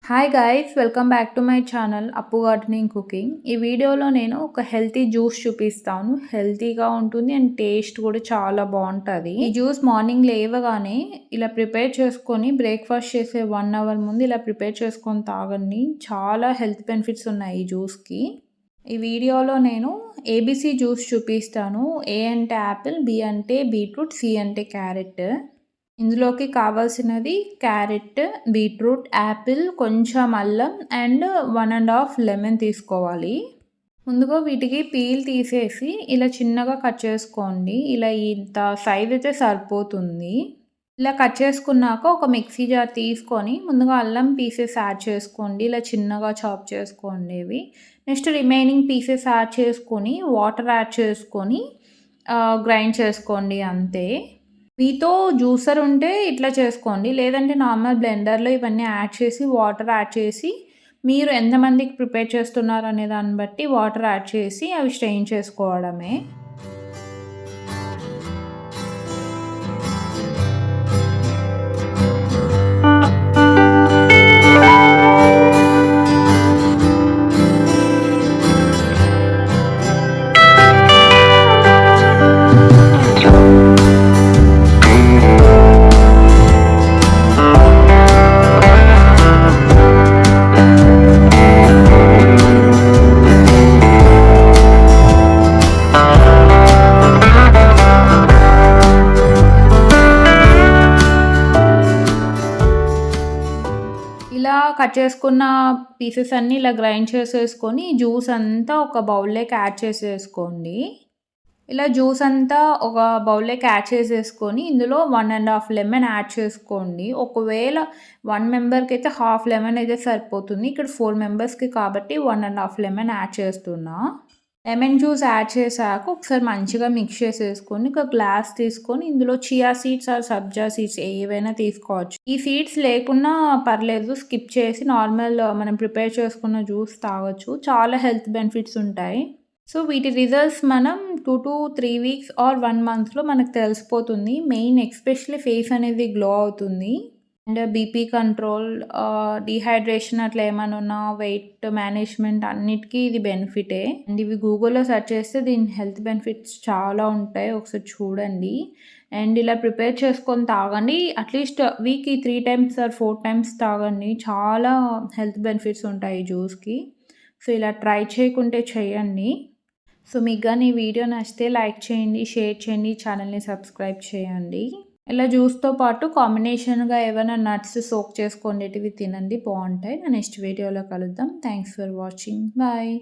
Hi guys welcome back to my channel అప్పు gardening cooking. ఈ వీడియోలో నేను ఒక హెల్తీ జ్యూస్ చూపిస్తాను. హెల్తీగా ఉంటుంది అండ్ టేస్ట్ కూడా చాలా బాగుంటుంది. ఈ జ్యూస్ మార్నింగ్ లేవగానే ఇలా ప్రిపేర్ చేసుకొని బ్రేక్ఫాస్ట్ చేసే 1 అవర్ ముందు ఇలా ప్రిపేర్ చేసుకొని తాగండి. చాలా హెల్త్ బెనిఫిట్స్ ఉన్నాయి ఈ జ్యూస్కి. ఈ వీడియోలో నేను ఏబీసీ జ్యూస్ చూపిస్తాను. ఏ అంటే యాపిల్, బి అంటే బీట్రూట్, సి అంటే క్యారెట్. ఇందులోకి కావాల్సినది క్యారెట్, బీట్రూట్, యాపిల్, కొంచెం అల్లం అండ్ 1½ లెమన్ తీసుకోవాలి. ముందుగా వీటికి పీల్ తీసేసి ఇలా చిన్నగా కట్ చేసుకోండి. ఇలా ఇంత సైజ్ అయితే సరిపోతుంది. ఇలా కట్ చేసుకున్నాక ఒక మిక్సీ జార్ తీసుకొని ముందుగా అల్లం పీసెస్ యాడ్ చేసుకోండి. ఇలా చిన్నగా చాప్ చేసుకోండి ఇవి. నెక్స్ట్ రిమైనింగ్ పీసెస్ యాడ్ చేసుకొని వాటర్ యాడ్ చేసుకొని గ్రైండ్ చేసుకోండి అంతే. మీతో జ్యూసర్ ఉంటే ఇట్లా చేసుకోండి. లేదంటే నార్మల్ బ్లెండర్లో ఇవన్నీ యాడ్ చేసి వాటర్ యాడ్ చేసి మీరు ఎంతమందికి ప్రిపేర్ చేస్తున్నారు అనే దాన్ని బట్టి వాటర్ యాడ్ చేసి అవి స్ట్రెయిన్ చేసుకోవడమే. ఇలా కట్ చేసుకున్న పీసెస్ అన్నీ ఇలా గ్రైండ్ చేసేసుకొని జ్యూస్ అంతా ఒక బౌల్లోకి యాడ్ చేసేసుకోండి. ఇలా జ్యూస్ అంతా ఒక బౌల్లోకి యాడ్ చేసేసుకొని ఇందులో 1½ లెమన్ యాడ్ చేసుకోండి. ఒకవేళ 1 మెంబర్కి అయితే ½ లెమన్ అయితే సరిపోతుంది. ఇక్కడ 4 మెంబర్స్కి కాబట్టి 1½ లెమన్ యాడ్ చేస్తున్నా. లెమన్ జ్యూస్ యాడ్ చేశాక ఒకసారి మంచిగా మిక్స్ చేసేసుకొని ఒక గ్లాస్ తీసుకొని ఇందులో చియా సీడ్స్ ఆర్ సబ్జా సీడ్స్ ఏవైనా తీసుకోవచ్చు. ఈ సీడ్స్ లేకున్నా పర్లేదు, స్కిప్ చేసి నార్మల్ మనం ప్రిపేర్ చేసుకున్న జ్యూస్ తాగొచ్చు. చాలా హెల్త్ బెనిఫిట్స్ ఉంటాయి. సో వీటి రిజల్ట్స్ మనం 2 to 3 వీక్స్ ఆర్ 1 మంత్లో మనకు తెలిసిపోతుంది. మెయిన్ ఎస్పెషల్లీ ఫేస్ అనేది గ్లో అవుతుంది అండ్ బీపీ కంట్రోల్, డీహైడ్రేషన్ అట్లా ఏమైనా ఉన్నా, వెయిట్ మేనేజ్మెంట్ అన్నిటికీ ఇది బెనిఫిటే. అండ్ ఇవి గూగుల్లో సెర్చ్ చేస్తే దీని హెల్త్ బెనిఫిట్స్ చాలా ఉంటాయి, ఒకసారి చూడండి. అండ్ ఇలా ప్రిపేర్ చేసుకొని తాగండి. అట్లీస్ట్ వీక్కి 3 times ఆర్ 4 times తాగండి. చాలా హెల్త్ బెనిఫిట్స్ ఉంటాయి ఈ జ్యూస్కి. సో ఇలా ట్రై చేయకుంటే చేయండి. సో మీకు కానీ ఈ వీడియో నచ్చితే లైక్ చేయండి, షేర్ చేయండి, ఛానల్ని సబ్స్క్రైబ్ చేయండి. ఇలా జ్యూస్తో పాటు కాంబినేషన్గా ఏమైనా నట్స్ సోక్ చేసుకునేటివి తినండి, బాగుంటాయి. నా నెక్స్ట్ వీడియోలో కలుద్దాం. Thanks for watching. బాయ్.